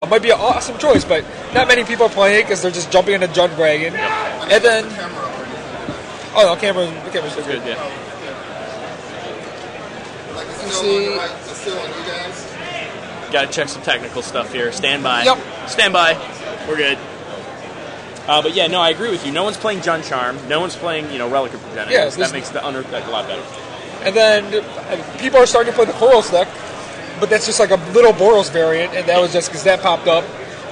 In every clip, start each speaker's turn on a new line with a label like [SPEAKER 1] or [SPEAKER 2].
[SPEAKER 1] It might be an awesome choice, but not many people are playing it because they're just jumping in a Jug Dragon. And then, the camera's so good.
[SPEAKER 2] Yeah.
[SPEAKER 3] Still on you guys?
[SPEAKER 2] Got to check some technical stuff here. Stand by.
[SPEAKER 1] Yep.
[SPEAKER 2] Stand by. We're good. But yeah, no, I agree with you. No one's playing Jun Charm. No one's playing, Relic or Progenitor.
[SPEAKER 1] Yeah,
[SPEAKER 2] that makes the Unearthed deck a lot better.
[SPEAKER 1] And then people are starting to play the Koros deck, but that's just like a little Boros variant, and that was just because that popped up.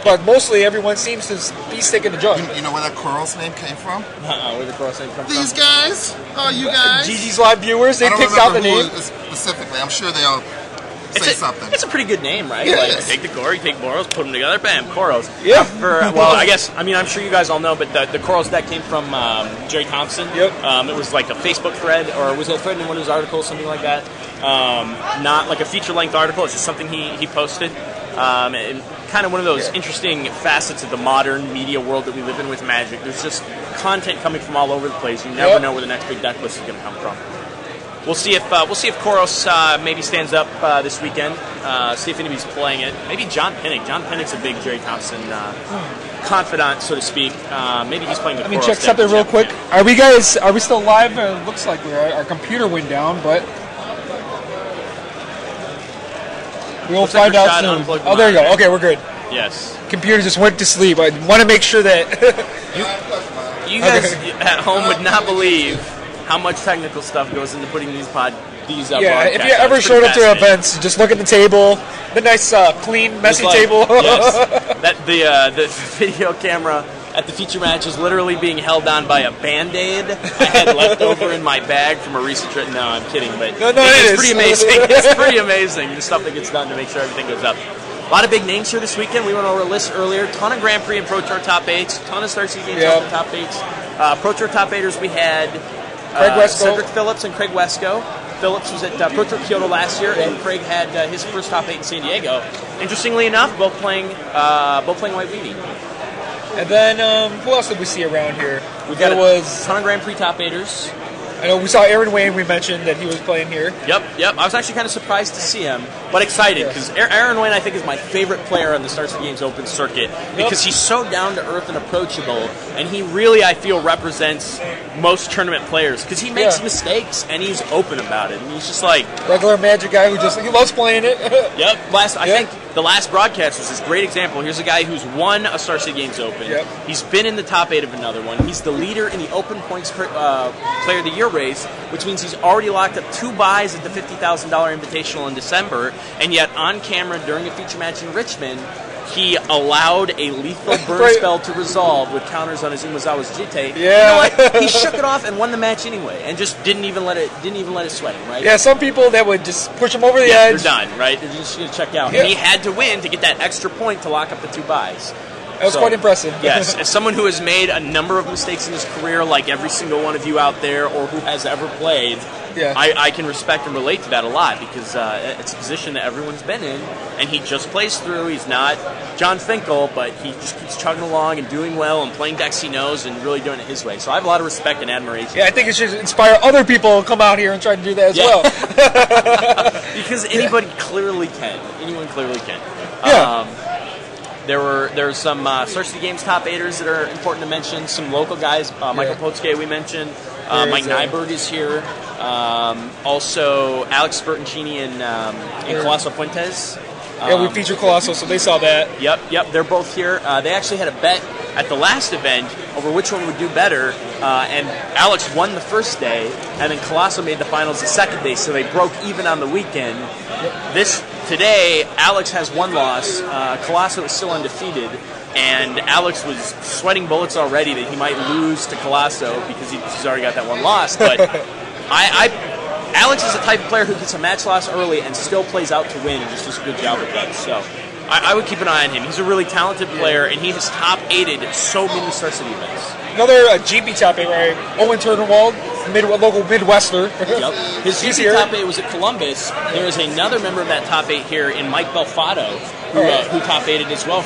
[SPEAKER 1] But mostly everyone seems to be sticking to Jug.
[SPEAKER 3] You know where that Koros name came from?
[SPEAKER 2] Where the Koros name come from?
[SPEAKER 3] These guys? Oh, you guys?
[SPEAKER 1] GG's live viewers, they picked out the name.
[SPEAKER 3] Specifically, I'm sure they all say something.
[SPEAKER 2] It's a pretty good name, right?
[SPEAKER 3] Yeah,
[SPEAKER 2] like, take the core, you take Boros, put them together, bam, Koros.
[SPEAKER 1] Yeah.
[SPEAKER 2] I'm sure you guys all know, but the Koros deck came from Jerry Thompson.
[SPEAKER 1] Yep.
[SPEAKER 2] It was like a Facebook thread, or was it a thread in one of his articles, something like that? Not like a feature-length article, it's just something he posted. And kind of one of those interesting facets of the modern media world that we live in with Magic. There's just content coming from all over the place. You never know where the next big deck list is going to come from. We'll see if Koros maybe stands up this weekend. See if anybody's playing it. Maybe John Pinnock. John Pinnock's a big Jerry Thompson confidant, so to speak. Maybe he's playing the Koros
[SPEAKER 1] check
[SPEAKER 2] deck
[SPEAKER 1] something real quick. Are we still live? It looks like we are. Our computer went down, but we'll find out soon. Oh, there you go. Okay, we're good.
[SPEAKER 2] Yes.
[SPEAKER 1] Computer just went to sleep. I want to make sure that
[SPEAKER 2] you guys at home would not believe how much technical stuff goes into putting these broadcasts.
[SPEAKER 1] If you ever showed up to events, just look at the table, the nice, clean, messy table.
[SPEAKER 2] Yes. The video camera at the feature match is literally being held on by a Band-Aid I had left over in my bag from a recent trip. No, I'm kidding, but it's pretty amazing. It's pretty amazing, the stuff that gets done to make sure everything goes up. A lot of big names here this weekend. We went over a list earlier. Ton of Grand Prix and Pro Tour top 8s. Ton of Star City Games open top 8s. Pro Tour top 8ers, we had Cedric Phillips and Craig Wesco. Phillips was at Pro Tour Kyoto last year, and Craig had his first top 8 in San Diego. Interestingly enough, both playing White Weenie.
[SPEAKER 1] And then, who else did we see around here?
[SPEAKER 2] We got a ton of Grand Prix top 8ers.
[SPEAKER 1] I know we saw Aaron Wayne, we mentioned that he was playing here.
[SPEAKER 2] Yep. I was actually kind of surprised to see him, but excited, because Aaron Wayne, I think, is my favorite player on the Star City Games Open circuit, because he's so down-to-earth and approachable, and he really, I feel, represents most tournament players, because he makes mistakes, and he's open about it, and he's just like...
[SPEAKER 1] regular Magic guy who loves playing it.
[SPEAKER 2] Yep. I think the last broadcast was this great example. Here's a guy who's won a Star City Games Open.
[SPEAKER 1] Yep.
[SPEAKER 2] He's been in the top 8 of another one. He's the leader in the Open Points Player of the Year race, which means he's already locked up 2 buys at the $50,000 Invitational in December, and yet on camera during a feature match in Richmond, he allowed a lethal burn spell to resolve with counters on his Umezawa's Jite.
[SPEAKER 1] Yeah.
[SPEAKER 2] You know what? He shook it off and won the match anyway, and just didn't even let it sweat him, right?
[SPEAKER 1] Yeah, some people that would just push him over the edge.
[SPEAKER 2] They're done, right? They're just going to check out.
[SPEAKER 1] Yeah.
[SPEAKER 2] And he had to win to get that extra point to lock up the 2 buys.
[SPEAKER 1] That was quite impressive.
[SPEAKER 2] Yes, as someone who has made a number of mistakes in his career, like every single one of you out there, or who has ever played, I can respect and relate to that a lot, because it's a position that everyone's been in, and he just plays through. He's not John Finkel, but he just keeps chugging along and doing well and playing decks he knows and really doing it his way. So I have a lot of respect and admiration.
[SPEAKER 1] Yeah, I think it should inspire other people to come out here and try to do that as well.
[SPEAKER 2] Because anybody clearly can. Anyone clearly can.
[SPEAKER 1] Yeah.
[SPEAKER 2] There's some Star City Games top 8ers that are important to mention. Some local guys, Michael Potsuke we mentioned. Mike Nyberg is here. Also, Alex Bertoncini and Colosso Fuentes.
[SPEAKER 1] We featured Colosso, so they saw that.
[SPEAKER 2] Yep, they're both here. They actually had a bet at the last event over which one would do better, and Alex won the first day, and then Colosso made the finals the second day, so they broke even on the weekend. Today, Alex has 1 loss. Colosso is still undefeated, and Alex was sweating bullets already that he might lose to Colosso because he's already got that 1 loss. But Alex is the type of player who gets a match loss early and still plays out to win and just does a good job with that. So I would keep an eye on him. He's a really talented player, and he has top 8'd so many Star City events.
[SPEAKER 1] Another GB top 8, right? Owen Turnerwald. local Midwester.
[SPEAKER 2] Yep. His
[SPEAKER 1] He's
[SPEAKER 2] GP
[SPEAKER 1] here.
[SPEAKER 2] top 8 was at Columbus. There is another member of that top 8 here in Mike Belfato, who top 8'd as well.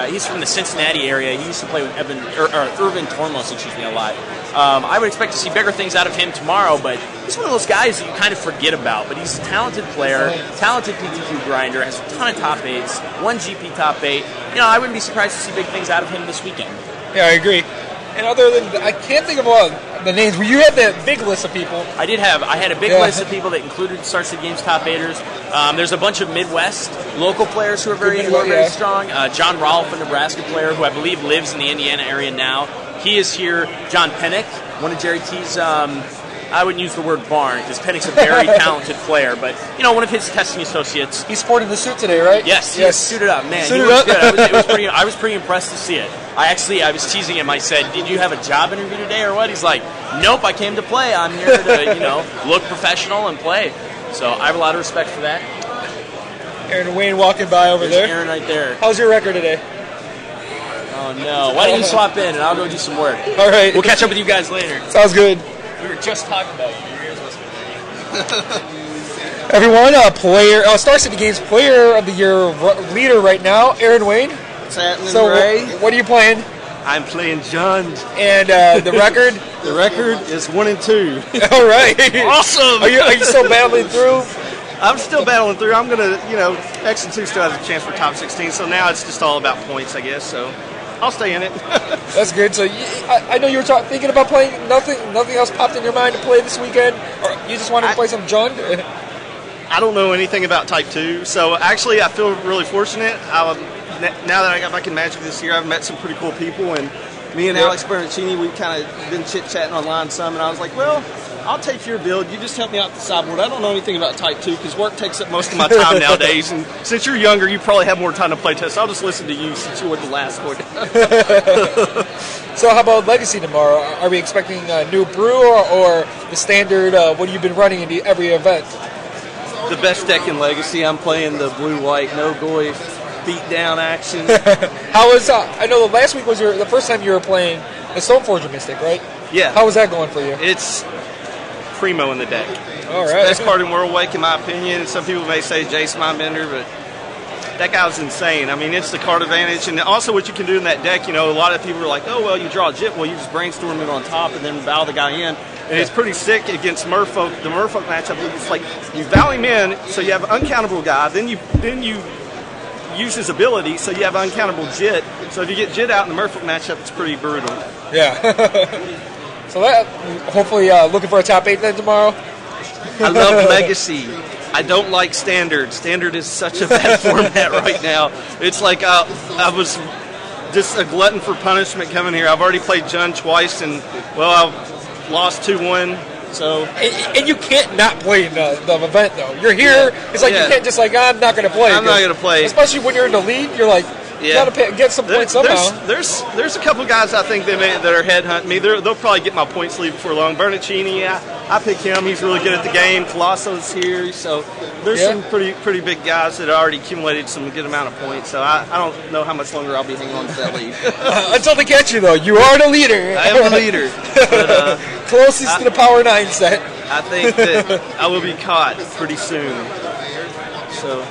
[SPEAKER 2] He's from the Cincinnati area. He used to play with Irvin Tormos, a lot. I would expect to see bigger things out of him tomorrow, but he's one of those guys that you kind of forget about. But he's a talented player, talented PTQ grinder, has a ton of top 8s, one GP top 8. I wouldn't be surprised to see big things out of him this weekend.
[SPEAKER 1] Yeah, I agree. And other than, I can't think of all the names. You had that big list of people.
[SPEAKER 2] I had a big list of people that included Star City Games top 8ers. There's a bunch of Midwest local players who are very strong. John Rolfe, a Nebraska player who I believe lives in the Indiana area now. He is here. John Pennick, one of Jerry T's, I wouldn't use the word barn because Pennick's a very talented player, but one of his testing associates.
[SPEAKER 1] He's sporting the suit today, right?
[SPEAKER 2] Yes, he suited up, man. He was good. I was pretty impressed to see it. I was teasing him. I said, "Did you have a job interview today or what?" He's like, "Nope, I came to play. I'm here to look professional and play." So I have a lot of respect for that.
[SPEAKER 1] Aaron and Wayne walking by over there.
[SPEAKER 2] Aaron right there.
[SPEAKER 1] How's your record today?
[SPEAKER 2] Oh no! Why don't you swap in and I'll go do some work?
[SPEAKER 1] All right.
[SPEAKER 2] We'll catch up with you guys later.
[SPEAKER 1] Sounds good.
[SPEAKER 2] We were just talking about you. Your ears must be
[SPEAKER 1] Everyone, Star City Games Player of the Year leader right now, Aaron Wayne.
[SPEAKER 4] What's happening,
[SPEAKER 1] So,
[SPEAKER 4] Ray?
[SPEAKER 1] what are you playing?
[SPEAKER 4] I'm playing John.
[SPEAKER 1] And the record?
[SPEAKER 4] The record is 1-2.
[SPEAKER 1] All right.
[SPEAKER 4] Awesome.
[SPEAKER 1] Are you still battling through?
[SPEAKER 4] I'm still battling through. I'm gonna, X and 2 still has a chance for top 16. So now it's just all about points, I guess. So I'll stay in it.
[SPEAKER 1] That's good. So I know you were thinking about playing. Nothing else popped in your mind to play this weekend, or you just wanted to play some John?
[SPEAKER 4] I don't know anything about Type 2, so actually I feel really fortunate. Now that I got back in Magic this year, I've met some pretty cool people, and me and Alex Bernicini, we've kind of been chit-chatting online some, and I was like, well, I'll take your build. You just help me out the sideboard. I don't know anything about Type 2 because work takes up most of my time nowadays, and since you're younger, you probably have more time to play test. I'll just listen to you since you were the last one.
[SPEAKER 1] So how about Legacy tomorrow? Are we expecting a new brew or the standard, what you've been running in every event?
[SPEAKER 4] The best deck in Legacy. I'm playing the blue-white, no goy, beat-down action.
[SPEAKER 1] How was, I know the last week was the first time you were playing the Stoneforger Mystic, right?
[SPEAKER 4] Yeah.
[SPEAKER 1] How was that going for you?
[SPEAKER 4] It's primo in the deck.
[SPEAKER 1] All
[SPEAKER 4] It's
[SPEAKER 1] right.
[SPEAKER 4] the best card in World Wake, in my opinion. Some people may say Jace Mindbender, but that guy was insane. I mean, it's the card advantage. And also what you can do in that deck, a lot of people are like, oh, well, you draw a Jit. Well, you just brainstorm it on top and then bow the guy in. And it's pretty sick against Merfolk. The Merfolk matchup, it's like you vow him in, so you have an uncountable guy. Then you use his ability, so you have uncountable Jit. So if you get Jit out in the Merfolk matchup, it's pretty brutal.
[SPEAKER 1] Yeah. So that, hopefully looking for a top 8 then tomorrow?
[SPEAKER 4] I love Legacy. I don't like Standard. Standard is such a bad format right now. It's like I was just a glutton for punishment coming here. I've already played Jun twice, and, well, I've lost 2-1. So
[SPEAKER 1] And you can't not play the event, though. You're here. It's like you can't just I'm not going to play.
[SPEAKER 4] I'm not going to play.
[SPEAKER 1] Especially when you're in the lead, you're like, you got to get some points somehow.
[SPEAKER 4] There's a couple guys I think that are headhunting me. They'll probably get my points lead before long. Bernicini, I pick him. He's really good at the game. Colosso's here. So there's some pretty big guys that already accumulated some good amount of points. So I don't know how much longer I'll be hanging on to that lead.
[SPEAKER 1] Until they catch you, though. You are the leader.
[SPEAKER 4] I am the leader. But,
[SPEAKER 1] closest to the Power 9 set.
[SPEAKER 4] I think that I will be caught pretty soon.
[SPEAKER 1] So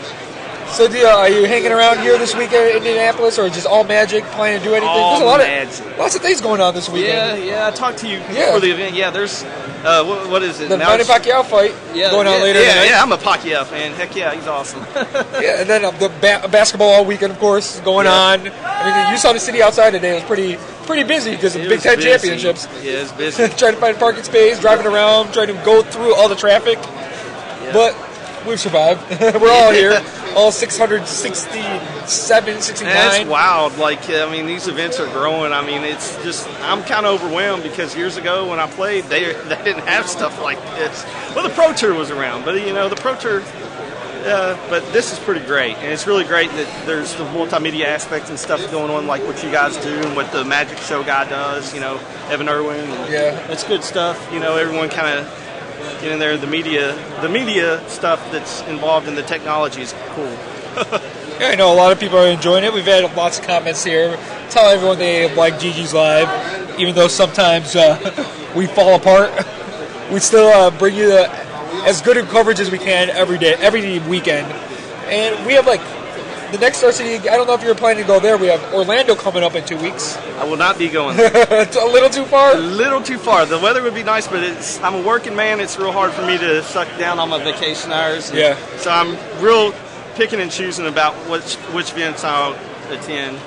[SPEAKER 1] are you hanging around here this weekend in Indianapolis, or just all Magic, planning to do anything?
[SPEAKER 4] All
[SPEAKER 1] There's lots of things going on this weekend.
[SPEAKER 4] Yeah, I talked to you before the event. Yeah, there's, what is it?
[SPEAKER 1] The Manny Pacquiao fight going on later tonight.
[SPEAKER 4] Yeah, I'm a Pacquiao fan. Heck yeah, he's awesome.
[SPEAKER 1] Yeah, and then the basketball all weekend, of course, is going on. I mean, you saw the city outside today. It was pretty busy because of the Big Ten championships.
[SPEAKER 4] Yeah, it's busy.
[SPEAKER 1] Trying to find parking space, driving around, trying to go through all the traffic. Yeah. But we've survived. We're all here. All 667, 69.
[SPEAKER 4] And that's wild. These events are growing. I mean, it's just, I'm kind of overwhelmed because years ago when I played, they didn't have stuff like this. Well, the Pro Tour was around, but, the Pro Tour, but this is pretty great. And it's really great that there's the multimedia aspect and stuff going on, like what you guys do and what the Magic Show guy does, Evan Irwin. And it's good stuff. Everyone kind of get in there. The media stuff that's involved in the technology is cool.
[SPEAKER 1] Yeah, I know a lot of people are enjoying it. We've had lots of comments here. Tell everyone they like GG's Live, even though sometimes we fall apart. we still bring you as good a coverage as we can every day, every weekend. And we have like the next Star City. I don't know if you're planning to go there. We have Orlando coming up in 2 weeks.
[SPEAKER 4] I will not be going there.
[SPEAKER 1] It's a little too far.
[SPEAKER 4] A little too far. The weather would be nice, but I'm a working man. It's real hard for me to suck down on my vacation hours.
[SPEAKER 1] Yeah.
[SPEAKER 4] So I'm real picking and choosing about which events I'll attend.